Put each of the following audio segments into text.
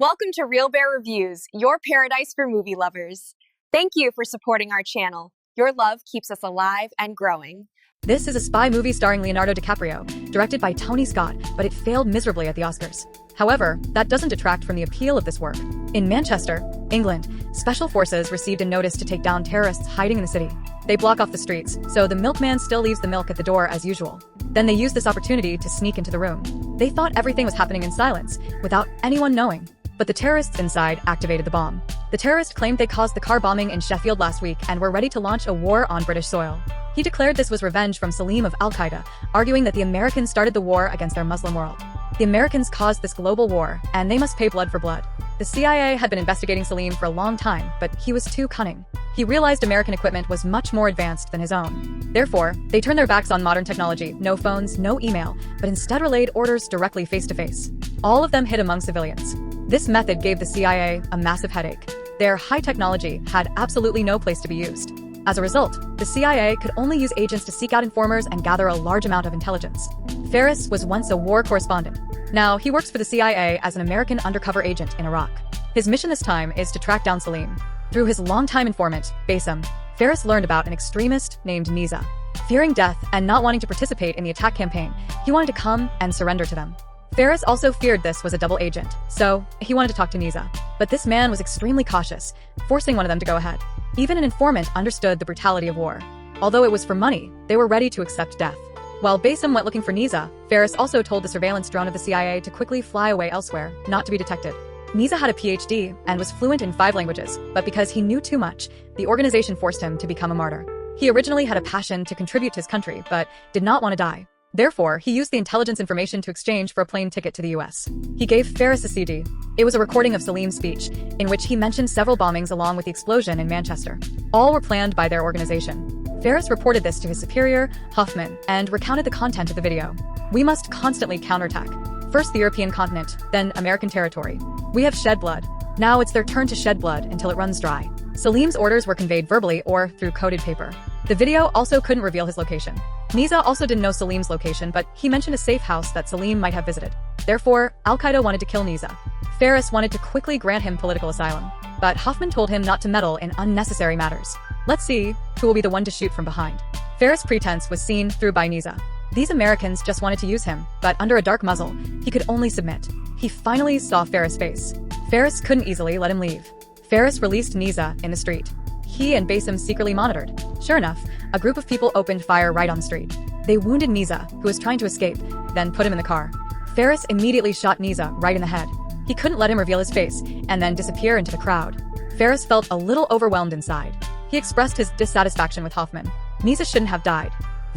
Welcome to Real Bear Reviews, your paradise for movie lovers. Thank you for supporting our channel. Your love keeps us alive and growing. This is a spy movie starring Leonardo DiCaprio, directed by Tony Scott, but it failed miserably at the Oscars. However, that doesn't detract from the appeal of this work. In Manchester, England, special forces received a notice to take down terrorists hiding in the city. They block off the streets, so the milkman still leaves the milk at the door as usual. Then they use this opportunity to sneak into the room. They thought everything was happening in silence, without anyone knowing. But the terrorists inside activated the bomb. The terrorists claimed they caused the car bombing in Sheffield last week and were ready to launch a war on British soil. He declared this was revenge from Al-Saleem of Al-Qaeda, arguing that the Americans started the war against their Muslim world. The Americans caused this global war, and they must pay blood for blood. The CIA had been investigating Al-Saleem for a long time, but he was too cunning. He realized American equipment was much more advanced than his own. Therefore, they turned their backs on modern technology, no phones, no email, but instead relayed orders directly face-to-face. All of them hid among civilians. This method gave the CIA a massive headache. Their high technology had absolutely no place to be used. As a result, the CIA could only use agents to seek out informers and gather a large amount of intelligence. Ferris was once a war correspondent. Now, he works for the CIA as an American undercover agent in Iraq. His mission this time is to track down Al-Saleem. Through his longtime informant, Bassem, Ferris learned about an extremist named Nisa. Fearing death and not wanting to participate in the attack campaign, he wanted to come and surrender to them. Ferris also feared this was a double agent, so he wanted to talk to Nisa. But this man was extremely cautious, forcing one of them to go ahead. Even an informant understood the brutality of war. Although it was for money, they were ready to accept death. While Bassem went looking for Nisa, Ferris also told the surveillance drone of the CIA to quickly fly away elsewhere, not to be detected. Nisa had a PhD and was fluent in 5 languages, but because he knew too much, the organization forced him to become a martyr. He originally had a passion to contribute to his country, but did not want to die. Therefore, he used the intelligence information to exchange for a plane ticket to the US. He gave Ferris a CD. It was a recording of Saleem's speech, in which he mentioned several bombings along with the explosion in Manchester. All were planned by their organization. Ferris reported this to his superior, Hoffman, and recounted the content of the video. "We must constantly counterattack. First the European continent, then American territory. We have shed blood. Now it's their turn to shed blood until it runs dry." Saleem's orders were conveyed verbally or through coded paper. The video also couldn't reveal his location. Nisa also didn't know Saleem's location, but he mentioned a safe house that Al-Saleem might have visited. Therefore, Al-Qaeda wanted to kill Nisa. Ferris wanted to quickly grant him political asylum, but Hoffman told him not to meddle in unnecessary matters. Let's see who will be the one to shoot from behind. Ferris' pretense was seen through by Nisa. These Americans just wanted to use him, but under a dark muzzle, he could only submit. He finally saw Ferris' face. Ferris couldn't easily let him leave. Ferris released Nisa in the street. He and Bassem secretly monitored. Sure enough, a group of people opened fire right on the street. They wounded Nisa, who was trying to escape, then put him in the car. Ferris immediately shot Nisa right in the head. He couldn't let him reveal his face, and then disappear into the crowd. Ferris felt a little overwhelmed inside. He expressed his dissatisfaction with Hoffman. Nisa shouldn't have died.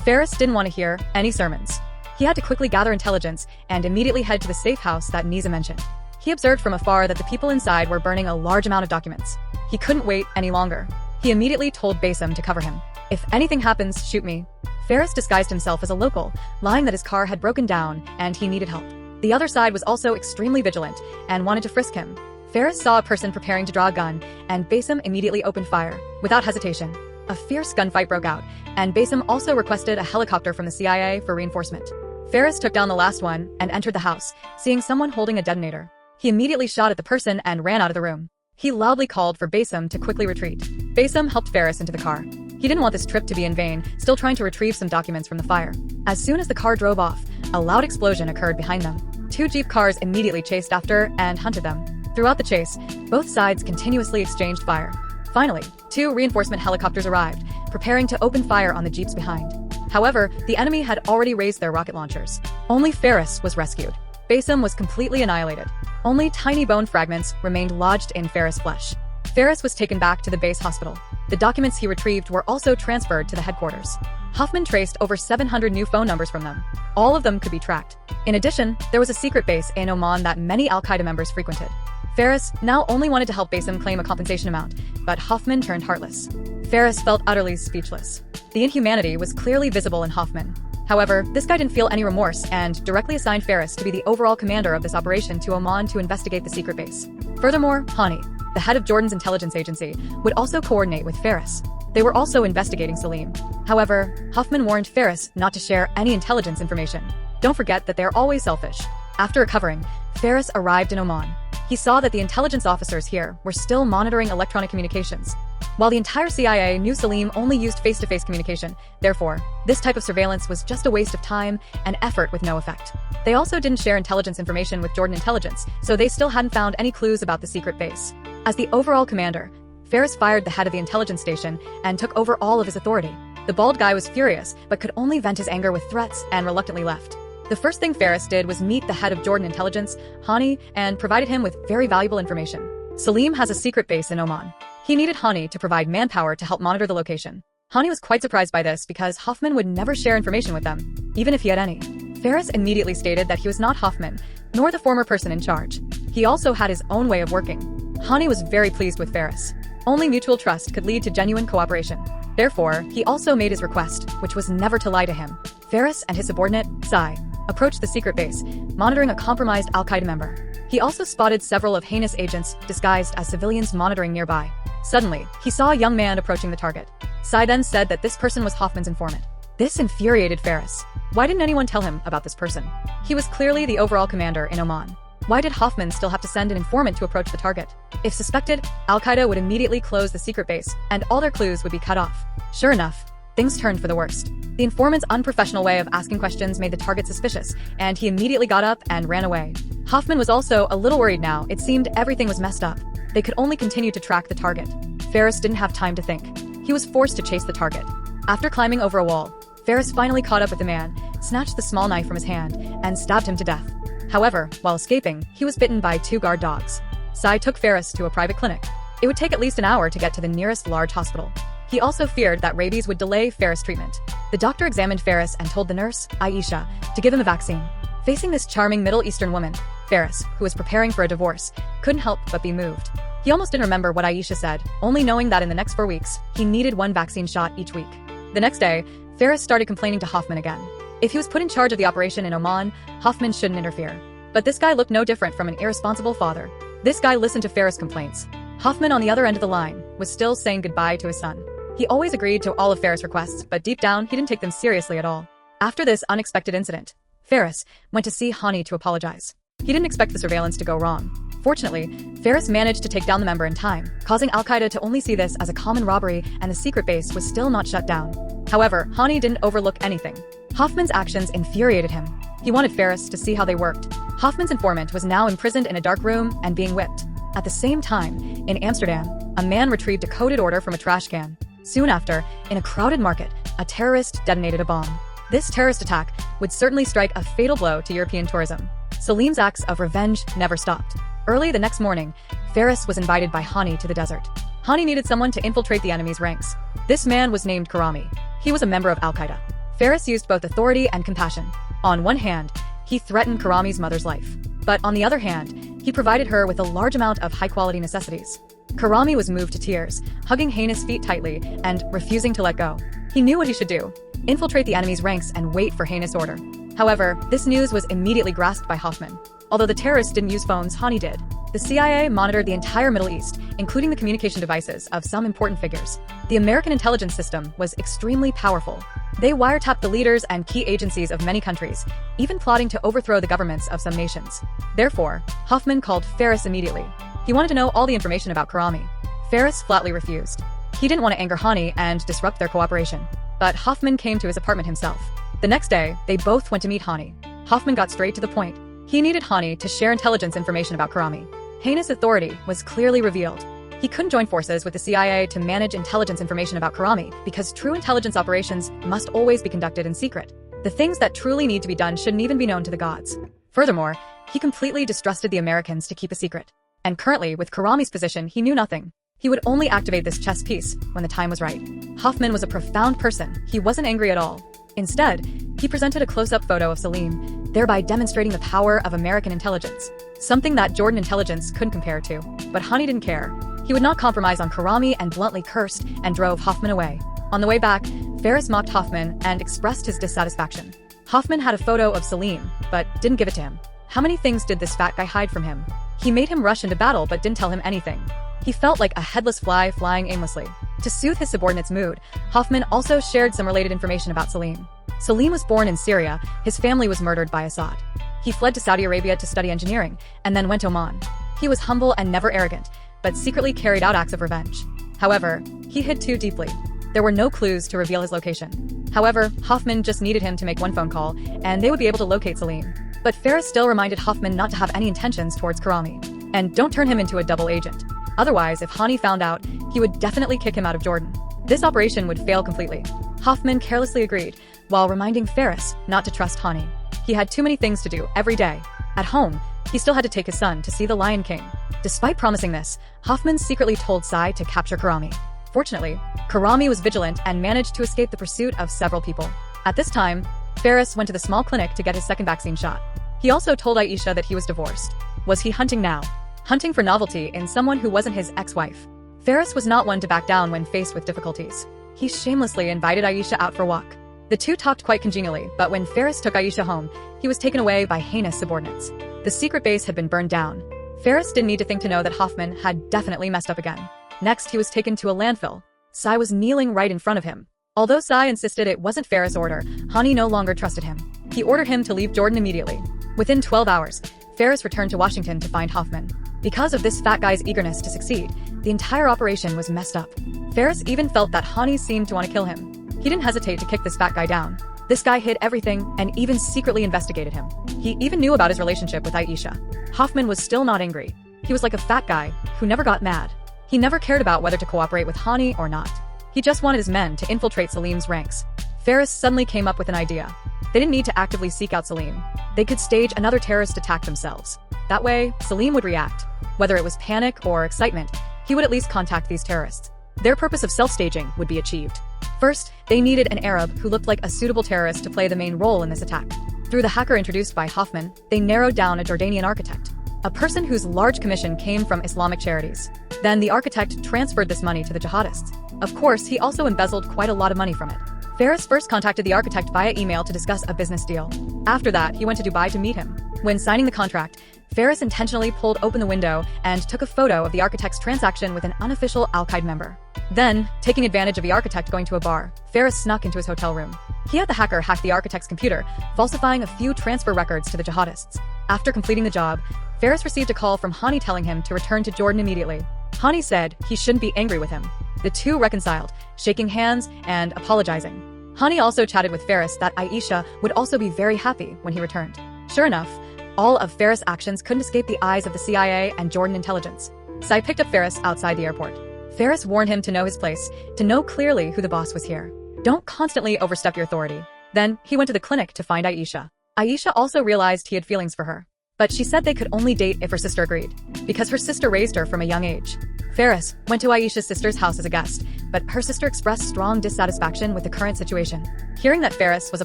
Ferris didn't want to hear any sermons. He had to quickly gather intelligence and immediately head to the safe house that Nisa mentioned. He observed from afar that the people inside were burning a large amount of documents. He couldn't wait any longer. He immediately told Bassem to cover him. "If anything happens, shoot me." Ferris disguised himself as a local, lying that his car had broken down and he needed help. The other side was also extremely vigilant and wanted to frisk him. Ferris saw a person preparing to draw a gun, and Bassem immediately opened fire. Without hesitation, a fierce gunfight broke out, and Bassem also requested a helicopter from the CIA for reinforcement. Ferris took down the last one and entered the house, seeing someone holding a detonator. He immediately shot at the person and ran out of the room. He loudly called for Bassem to quickly retreat. Bassem helped Ferris into the car. He didn't want this trip to be in vain, still trying to retrieve some documents from the fire. As soon as the car drove off, a loud explosion occurred behind them. 2 Jeep cars immediately chased after and hunted them. Throughout the chase, both sides continuously exchanged fire. Finally, 2 reinforcement helicopters arrived, preparing to open fire on the Jeeps behind. However, the enemy had already raised their rocket launchers. Only Ferris was rescued. Bassem was completely annihilated. Only tiny bone fragments remained lodged in Ferris' flesh. Ferris was taken back to the base hospital. The documents he retrieved were also transferred to the headquarters. Hoffman traced over 700 new phone numbers from them. All of them could be tracked. In addition, there was a secret base in Oman that many Al-Qaeda members frequented. Ferris now only wanted to help Bassem claim a compensation amount, but Hoffman turned heartless. Ferris felt utterly speechless. The inhumanity was clearly visible in Hoffman. However, this guy didn't feel any remorse and directly assigned Ferris to be the overall commander of this operation to Oman to investigate the secret base. Furthermore, Hani, the head of Jordan's intelligence agency, would also coordinate with Ferris. They were also investigating Al-Saleem. However, Hoffman warned Ferris not to share any intelligence information. Don't forget that they're always selfish. After recovering, Ferris arrived in Oman. he saw that the intelligence officers here were still monitoring electronic communications. While the entire CIA knew Saleem only used face-to-face communication, therefore, this type of surveillance was just a waste of time and effort with no effect. They also didn't share intelligence information with Jordan Intelligence, so they still hadn't found any clues about the secret base. As the overall commander, Ferris fired the head of the intelligence station and took over all of his authority. The bald guy was furious, but could only vent his anger with threats and reluctantly left. The first thing Ferris did was meet the head of Jordan Intelligence, Hani, and provided him with very valuable information. Saleem has a secret base in Oman. He needed Hani to provide manpower to help monitor the location. Hani was quite surprised by this because Hoffman would never share information with them, even if he had any. Ferris immediately stated that he was not Hoffman, nor the former person in charge. He also had his own way of working. Hani was very pleased with Ferris. Only mutual trust could lead to genuine cooperation. Therefore, he also made his request, which was never to lie to him. Ferris and his subordinate, Sai, approached the secret base, monitoring a compromised Al-Qaeda member. He also spotted several of heinous agents disguised as civilians monitoring nearby. Suddenly, he saw a young man approaching the target. Sai then said that this person was Hoffman's informant. This infuriated Ferris. Why didn't anyone tell him about this person? He was clearly the overall commander in Oman. Why did Hoffman still have to send an informant to approach the target? If suspected, Al-Qaeda would immediately close the secret base, and all their clues would be cut off. Sure enough, things turned for the worst. The informant's unprofessional way of asking questions made the target suspicious, and he immediately got up and ran away. Hoffman was also a little worried now. It seemed everything was messed up. They could only continue to track the target. Ferris didn't have time to think. He was forced to chase the target. After climbing over a wall, Ferris finally caught up with the man, snatched the small knife from his hand, and stabbed him to death. However, while escaping, he was bitten by 2 guard dogs. Sai took Ferris to a private clinic. It would take at least an hour to get to the nearest large hospital. He also feared that rabies would delay Ferris' treatment. The doctor examined Ferris and told the nurse, Aisha, to give him a vaccine. Facing this charming Middle Eastern woman, Ferris, who was preparing for a divorce, couldn't help but be moved. He almost didn't remember what Aisha said, only knowing that in the next 4 weeks, he needed 1 vaccine shot each week. The next day, Ferris started complaining to Hoffman again. If he was put in charge of the operation in Oman, Hoffman shouldn't interfere. But this guy looked no different from an irresponsible father. This guy listened to Ferris' complaints. Hoffman, on the other end of the line, was still saying goodbye to his son. He always agreed to all of Ferris' requests, but deep down, he didn't take them seriously at all. After this unexpected incident, Ferris went to see Hani to apologize. He didn't expect the surveillance to go wrong. Fortunately, Ferris managed to take down the member in time, causing Al-Qaeda to only see this as a common robbery, and the secret base was still not shut down. However, Hani didn't overlook anything. Hoffman's actions infuriated him. He wanted Ferris to see how they worked. Hoffman's informant was now imprisoned in a dark room and being whipped. At the same time, in Amsterdam, a man retrieved a coded order from a trash can. Soon after, in a crowded market, a terrorist detonated a bomb. This terrorist attack would certainly strike a fatal blow to European tourism. Saleem's acts of revenge never stopped. Early the next morning, Ferris was invited by Hani to the desert. Hani needed someone to infiltrate the enemy's ranks. This man was named Karami. He was a member of Al-Qaeda. Ferris used both authority and compassion. On one hand, he threatened Karami's mother's life. But on the other hand, he provided her with a large amount of high-quality necessities. Karami was moved to tears, hugging Hani's feet tightly and refusing to let go. He knew what he should do: infiltrate the enemy's ranks and wait for Hani's order. However, this news was immediately grasped by Hoffman. Although the terrorists didn't use phones, Hani did. The CIA monitored the entire Middle East, including the communication devices of some important figures. The American intelligence system was extremely powerful. They wiretapped the leaders and key agencies of many countries, even plotting to overthrow the governments of some nations. Therefore, Hoffman called Ferris immediately. He wanted to know all the information about Karami. Ferris flatly refused. He didn't want to anger Hani and disrupt their cooperation. But Hoffman came to his apartment himself. The next day, they both went to meet Hani. Hoffman got straight to the point. He needed Hani to share intelligence information about Karami. Hani's authority was clearly revealed. He couldn't join forces with the CIA to manage intelligence information about Karami because true intelligence operations must always be conducted in secret. The things that truly need to be done shouldn't even be known to the gods. Furthermore, he completely distrusted the Americans to keep a secret. And currently, with Karami's position, he knew nothing. He would only activate this chess piece when the time was right. Hoffman was a profound person. He wasn't angry at all. Instead, he presented a close-up photo of Saleem, thereby demonstrating the power of American intelligence, something that Jordan Intelligence couldn't compare to. But Hani didn't care. He would not compromise on Karami and bluntly cursed and drove Hoffman away. On the way back, Ferris mocked Hoffman and expressed his dissatisfaction. Hoffman had a photo of Saleem, but didn't give it to him. How many things did this fat guy hide from him? He made him rush into battle but didn't tell him anything. He felt like a headless fly flying aimlessly. To soothe his subordinate's mood, Hoffman also shared some related information about Saleem. Saleem was born in Syria. His family was murdered by Assad. He fled to Saudi Arabia to study engineering, and then went to Oman. He was humble and never arrogant, but secretly carried out acts of revenge. However, he hid too deeply. There were no clues to reveal his location. However, Hoffman just needed him to make one phone call, and they would be able to locate Saleem. But Ferris still reminded Hoffman not to have any intentions towards Karami. And don't turn him into a double agent. Otherwise, if Hani found out, he would definitely kick him out of Jordan. This operation would fail completely. Hoffman carelessly agreed, while reminding Ferris not to trust Hani. He had too many things to do every day. At home, he still had to take his son to see the Lion King. Despite promising this, Hoffman secretly told Sai to capture Karami. Fortunately, Karami was vigilant and managed to escape the pursuit of several people. At this time, Ferris went to the small clinic to get his second vaccine shot. He also told Aisha that he was divorced. Was he hunting now? Hunting for novelty in someone who wasn't his ex-wife. Ferris was not one to back down when faced with difficulties. He shamelessly invited Aisha out for a walk. The two talked quite congenially, but when Ferris took Aisha home, he was taken away by heinous subordinates. The secret base had been burned down. Ferris didn't need to think to know that Hoffman had definitely messed up again. Next, he was taken to a landfill. Sai was kneeling right in front of him. Although Sai insisted it wasn't Ferris' order, Hani no longer trusted him. He ordered him to leave Jordan immediately. Within 12 hours, Ferris returned to Washington to find Hoffman. Because of this fat guy's eagerness to succeed, the entire operation was messed up. Ferris even felt that Hani seemed to want to kill him. He didn't hesitate to kick this fat guy down. This guy hid everything and even secretly investigated him. He even knew about his relationship with Aisha. Hoffman was still not angry. He was like a fat guy who never got mad. He never cared about whether to cooperate with Hani or not. He just wanted his men to infiltrate Saleem's ranks. Ferris suddenly came up with an idea. They didn't need to actively seek out Saleem. They could stage another terrorist attack themselves. That way, Saleem would react. Whether it was panic or excitement, he would at least contact these terrorists. Their purpose of self-staging would be achieved. First, they needed an Arab who looked like a suitable terrorist to play the main role in this attack. Through the hacker introduced by Hoffman, they narrowed down a Jordanian architect, a person whose large commission came from Islamic charities. Then the architect transferred this money to the jihadists. Of course, he also embezzled quite a lot of money from it. Ferris first contacted the architect via email to discuss a business deal. After that, he went to Dubai to meet him. When signing the contract, Ferris intentionally pulled open the window and took a photo of the architect's transaction with an unofficial Al-Qaeda member. Then, taking advantage of the architect going to a bar, Ferris snuck into his hotel room. He had the hacker hack the architect's computer, falsifying a few transfer records to the jihadists. After completing the job, Ferris received a call from Hani telling him to return to Jordan immediately. Hani said he shouldn't be angry with him. The two reconciled, shaking hands and apologizing. Hani also chatted with Ferris that Aisha would also be very happy when he returned. Sure enough, all of Ferris' actions couldn't escape the eyes of the CIA and Jordan Intelligence. Sai picked up Ferris outside the airport. Ferris warned him to know his place, to know clearly who the boss was here. Don't constantly overstep your authority. Then, he went to the clinic to find Aisha. Aisha also realized he had feelings for her. But she said they could only date if her sister agreed, because her sister raised her from a young age. Ferris went to Aisha's sister's house as a guest, but her sister expressed strong dissatisfaction with the current situation. Hearing that Ferris was a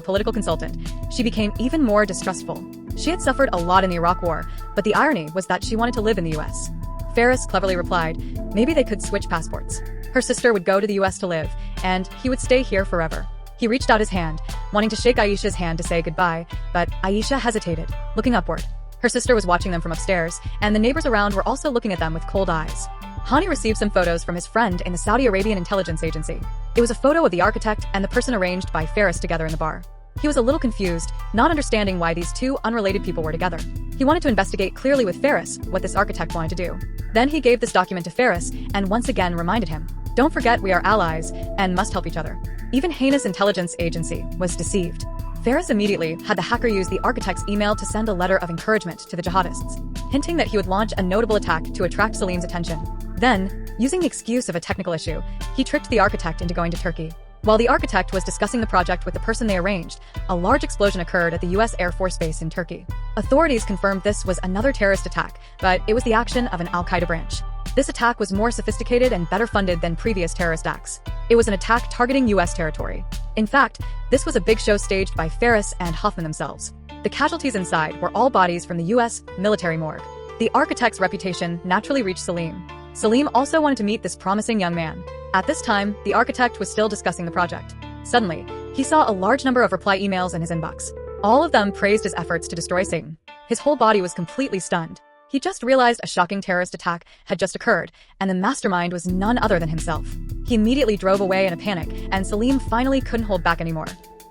political consultant, she became even more distrustful. She had suffered a lot in the Iraq War, but the irony was that she wanted to live in the US. Ferris cleverly replied, maybe they could switch passports. Her sister would go to the US to live, and he would stay here forever. He reached out his hand, wanting to shake Aisha's hand to say goodbye, but Aisha hesitated, looking upward. Her sister was watching them from upstairs, and the neighbors around were also looking at them with cold eyes. Hani received some photos from his friend in the Saudi Arabian Intelligence Agency. It was a photo of the architect and the person arranged by Ferris together in the bar. He was a little confused, not understanding why these two unrelated people were together. He wanted to investigate clearly with Ferris what this architect wanted to do. Then he gave this document to Ferris and once again reminded him, don't forget we are allies and must help each other. Even heinous intelligence agency was deceived. Ferris immediately had the hacker use the architect's email to send a letter of encouragement to the jihadists, hinting that he would launch a notable attack to attract Saleem's attention. Then, using the excuse of a technical issue, he tricked the architect into going to Turkey. While the architect was discussing the project with the person they arranged, a large explosion occurred at the US Air Force Base in Turkey. Authorities confirmed this was another terrorist attack, but it was the action of an Al-Qaeda branch. This attack was more sophisticated and better funded than previous terrorist acts. It was an attack targeting US territory. In fact, this was a big show staged by Ferris and Hoffman themselves. The casualties inside were all bodies from the US military morgue. The architect's reputation naturally reached Saleem. Saleem also wanted to meet this promising young man. At this time, the architect was still discussing the project. Suddenly, he saw a large number of reply emails in his inbox. All of them praised his efforts to destroy Satan. His whole body was completely stunned. He just realized a shocking terrorist attack had just occurred, and the mastermind was none other than himself. He immediately drove away in a panic, and Saleem finally couldn't hold back anymore.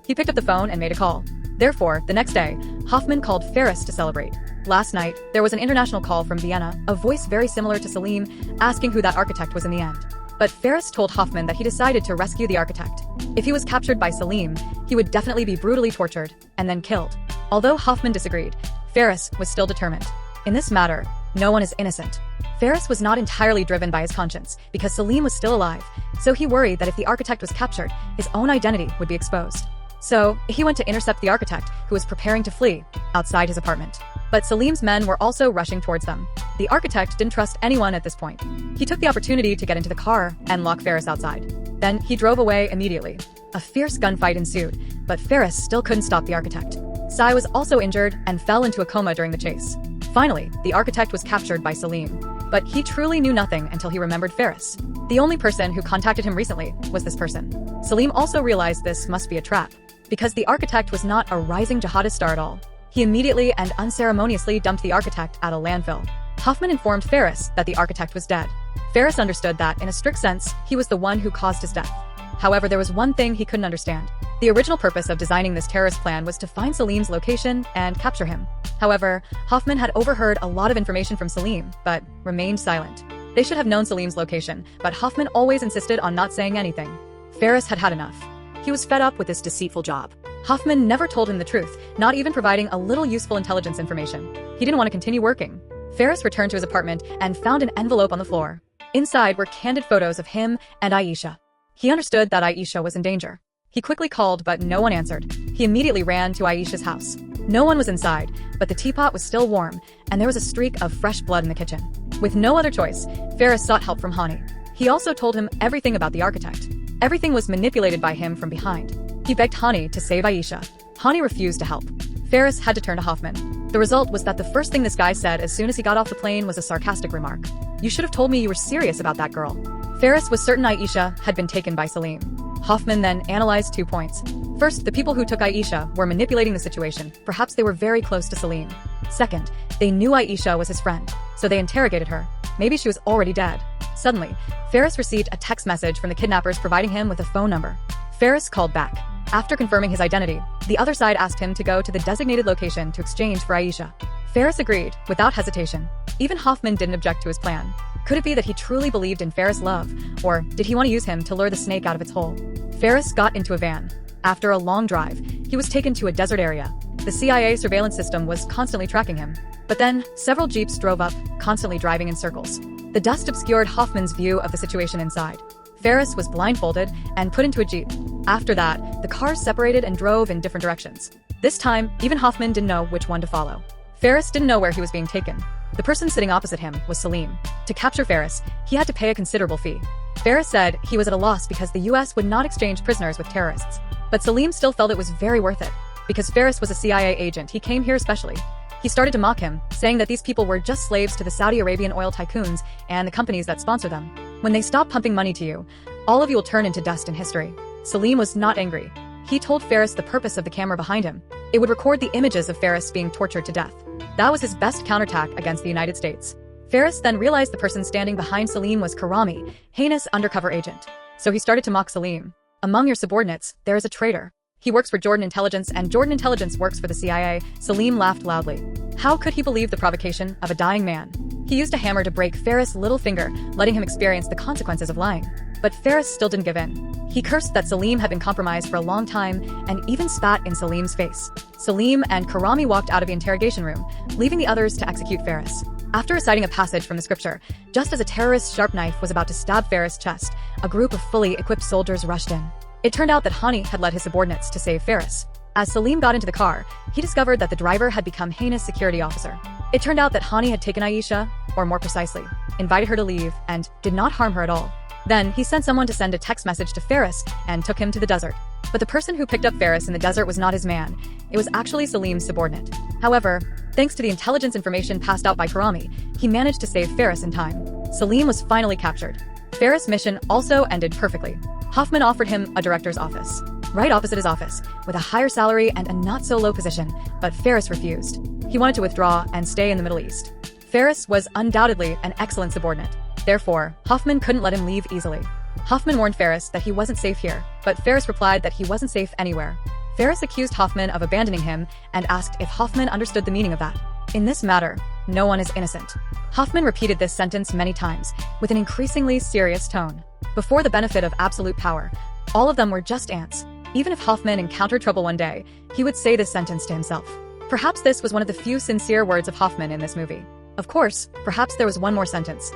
He picked up the phone and made a call. Therefore, the next day, Hoffman called Ferris to celebrate. Last night, there was an international call from Vienna, a voice very similar to Saleem, asking who that architect was in the end. But Ferris told Hoffman that he decided to rescue the architect. If he was captured by Saleem, he would definitely be brutally tortured and then killed. Although Hoffman disagreed, Ferris was still determined. In this matter, no one is innocent. Ferris was not entirely driven by his conscience, because Saleem was still alive, so he worried that if the architect was captured, his own identity would be exposed. So, he went to intercept the architect, who was preparing to flee, outside his apartment. But Saleem's men were also rushing towards them. The architect didn't trust anyone at this point. He took the opportunity to get into the car and lock Ferris outside. Then, he drove away immediately. A fierce gunfight ensued, but Ferris still couldn't stop the architect. Sai was also injured and fell into a coma during the chase. Finally, the architect was captured by Saleem. But he truly knew nothing until he remembered Ferris. The only person who contacted him recently was this person. Saleem also realized this must be a trap, because the architect was not a rising jihadist star at all. He immediately and unceremoniously dumped the architect at a landfill. Hoffman informed Ferris that the architect was dead. Ferris understood that, in a strict sense, he was the one who caused his death. However, there was one thing he couldn't understand. The original purpose of designing this terrorist plan was to find Saleem's location and capture him. However, Hoffman had overheard a lot of information from Saleem, but remained silent. They should have known Saleem's location, but Hoffman always insisted on not saying anything. Ferris had had enough. He was fed up with this deceitful job. Hoffman never told him the truth, not even providing a little useful intelligence information. He didn't want to continue working. Ferris returned to his apartment and found an envelope on the floor. Inside were candid photos of him and Aisha. He understood that Aisha was in danger. He quickly called, but no one answered. He immediately ran to Aisha's house. No one was inside, but the teapot was still warm, and there was a streak of fresh blood in the kitchen. With no other choice, Ferris sought help from Hani. He also told him everything about the architect. Everything was manipulated by him from behind. He begged Hani to save Aisha. Hani refused to help. Ferris had to turn to Hoffman. The result was that the first thing this guy said as soon as he got off the plane was a sarcastic remark. "You should have told me you were serious about that girl." Ferris was certain Aisha had been taken by Saleem. Hoffman then analyzed 2 points. First, the people who took Aisha were manipulating the situation. Perhaps they were very close to Saleem. Second, they knew Aisha was his friend, so they interrogated her. Maybe she was already dead. Suddenly, Ferris received a text message from the kidnappers providing him with a phone number. Ferris called back. After confirming his identity, the other side asked him to go to the designated location to exchange for Aisha. Ferris agreed, without hesitation. Even Hoffman didn't object to his plan. Could it be that he truly believed in Ferris' love, or did he want to use him to lure the snake out of its hole? Ferris got into a van. After a long drive, he was taken to a desert area. The CIA surveillance system was constantly tracking him. But then, several jeeps drove up, constantly driving in circles. The dust obscured Hoffman's view of the situation inside. Ferris was blindfolded and put into a jeep. After that, the cars separated and drove in different directions. This time, even Hoffman didn't know which one to follow. Ferris didn't know where he was being taken. The person sitting opposite him was Saleem. To capture Ferris, he had to pay a considerable fee. Ferris said he was at a loss because the US would not exchange prisoners with terrorists. But Saleem still felt it was very worth it. Because Ferris was a CIA agent, he came here specially. He started to mock him, saying that these people were just slaves to the Saudi Arabian oil tycoons and the companies that sponsor them. When they stop pumping money to you, all of you will turn into dust in history. Saleem was not angry. He told Ferris the purpose of the camera behind him. It would record the images of Ferris being tortured to death. That was his best counterattack against the United States. Ferris then realized the person standing behind Saleem was Karami, heinous undercover agent. So he started to mock Saleem. Among your subordinates, there is a traitor. He works for Jordan Intelligence and Jordan Intelligence works for the CIA. Saleem laughed loudly. How could he believe the provocation of a dying man? He used a hammer to break Ferris' little finger, letting him experience the consequences of lying. But Ferris still didn't give in. He cursed that Saleem had been compromised for a long time and even spat in Saleem's face. Saleem and Karami walked out of the interrogation room, leaving the others to execute Ferris. After reciting a passage from the scripture, just as a terrorist's sharp knife was about to stab Ferris' chest, a group of fully equipped soldiers rushed in. It turned out that Hani had led his subordinates to save Ferris. As Saleem got into the car, he discovered that the driver had become heinous security officer. It turned out that Hani had taken Aisha, or more precisely, invited her to leave, and did not harm her at all. Then, he sent someone to send a text message to Ferris and took him to the desert. But the person who picked up Ferris in the desert was not his man. It was actually Saleem's subordinate. However, thanks to the intelligence information passed out by Karami, he managed to save Ferris in time. Saleem was finally captured. Ferris' mission also ended perfectly. Hoffman offered him a director's office, right opposite his office, with a higher salary and a not-so-low position, but Ferris refused. He wanted to withdraw and stay in the Middle East. Ferris was undoubtedly an excellent subordinate. Therefore, Hoffman couldn't let him leave easily. Hoffman warned Ferris that he wasn't safe here, but Ferris replied that he wasn't safe anywhere. Ferris accused Hoffman of abandoning him and asked if Hoffman understood the meaning of that. In this matter, no one is innocent. Hoffman repeated this sentence many times, with an increasingly serious tone. Before the benefit of absolute power, all of them were just ants. Even if Hoffman encountered trouble one day, he would say this sentence to himself. Perhaps this was one of the few sincere words of Hoffman in this movie. Of course, perhaps there was one more sentence.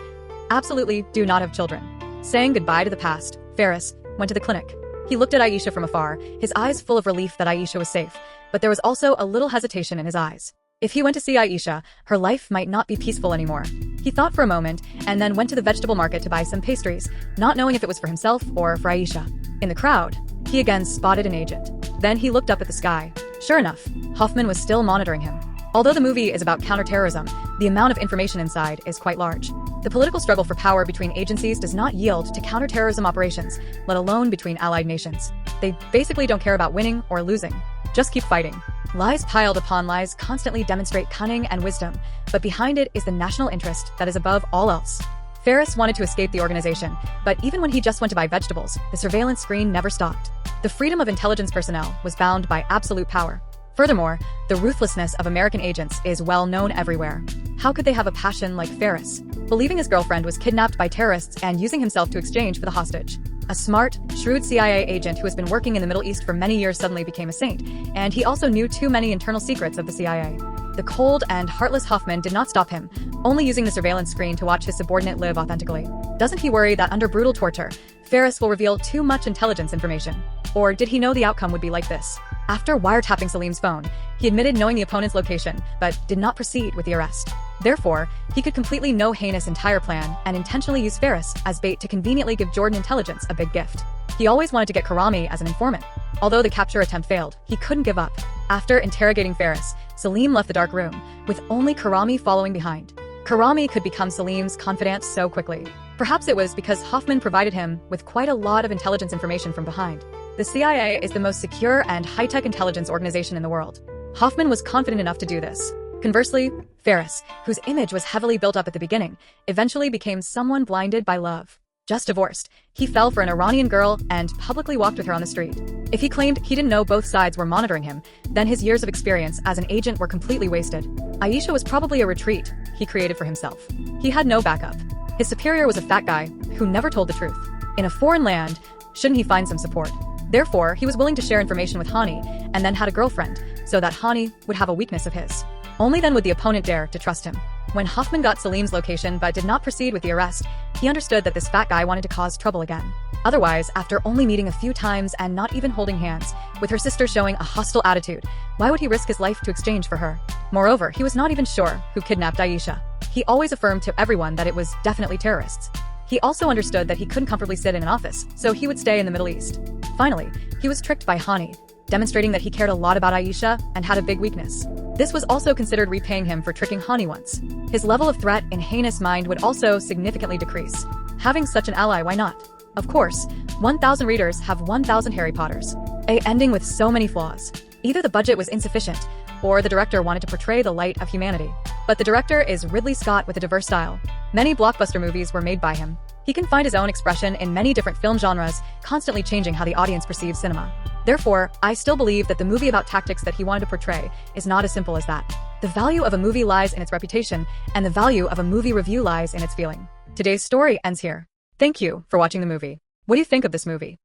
Absolutely do not have children. Saying goodbye to the past, Ferris went to the clinic. He looked at Aisha from afar, his eyes full of relief that Aisha was safe, but there was also a little hesitation in his eyes. If he went to see Aisha, her life might not be peaceful anymore. He thought for a moment, and then went to the vegetable market to buy some pastries, not knowing if it was for himself or for Aisha. In the crowd, he again spotted an agent. Then he looked up at the sky. Sure enough, Hoffman was still monitoring him. Although the movie is about counterterrorism, the amount of information inside is quite large. The political struggle for power between agencies does not yield to counterterrorism operations, let alone between allied nations. They basically don't care about winning or losing. Just keep fighting. Lies piled upon lies constantly demonstrate cunning and wisdom, but behind it is the national interest that is above all else. Ferris wanted to escape the organization, but even when he just went to buy vegetables, the surveillance screen never stopped. The freedom of intelligence personnel was bound by absolute power. Furthermore, the ruthlessness of American agents is well known everywhere. How could they have a passion like Ferris, believing his girlfriend was kidnapped by terrorists and using himself to exchange for the hostage? A smart, shrewd CIA agent who has been working in the Middle East for many years suddenly became a saint, and he also knew too many internal secrets of the CIA. The cold and heartless Hoffman did not stop him, only using the surveillance screen to watch his subordinate live authentically. Doesn't he worry that under brutal torture, Ferris will reveal too much intelligence information? Or did he know the outcome would be like this? After wiretapping Saleem's phone, he admitted knowing the opponent's location, but did not proceed with the arrest. Therefore, he could completely know Haney's entire plan and intentionally use Ferris as bait to conveniently give Jordanian Intelligence a big gift. He always wanted to get Karami as an informant. Although the capture attempt failed, he couldn't give up. After interrogating Ferris, Saleem left the dark room, with only Karami following behind. Karami could become Saleem's confidant so quickly. Perhaps it was because Hoffman provided him with quite a lot of intelligence information from behind. The CIA is the most secure and high-tech intelligence organization in the world. Hoffman was confident enough to do this. Conversely, Ferris, whose image was heavily built up at the beginning, eventually became someone blinded by love. Just divorced, he fell for an Iranian girl and publicly walked with her on the street. If he claimed he didn't know both sides were monitoring him, then his years of experience as an agent were completely wasted. Aisha was probably a retreat he created for himself. He had no backup. His superior was a fat guy who never told the truth. In a foreign land, shouldn't he find some support? Therefore, he was willing to share information with Hani and then had a girlfriend, so that Hani would have a weakness of his. Only then would the opponent dare to trust him. When Hoffman got Saleem's location but did not proceed with the arrest, he understood that this fat guy wanted to cause trouble again. Otherwise, after only meeting a few times and not even holding hands, with her sister showing a hostile attitude, why would he risk his life to exchange for her? Moreover, he was not even sure who kidnapped Aisha. He always affirmed to everyone that it was definitely terrorists. He also understood that he couldn't comfortably sit in an office, so he would stay in the Middle East. Finally, he was tricked by Hani, demonstrating that he cared a lot about Aisha and had a big weakness. This was also considered repaying him for tricking Hani once. His level of threat in Haney's mind would also significantly decrease. Having such an ally, why not? Of course, 1,000 readers have 1,000 Harry Potters. A ending with so many flaws. Either the budget was insufficient, or the director wanted to portray the light of humanity. But the director is Ridley Scott with a diverse style. Many blockbuster movies were made by him. He can find his own expression in many different film genres, constantly changing how the audience perceives cinema. Therefore, I still believe that the movie about tactics that he wanted to portray is not as simple as that. The value of a movie lies in its reputation, and the value of a movie review lies in its feeling. Today's story ends here. Thank you for watching the movie. What do you think of this movie?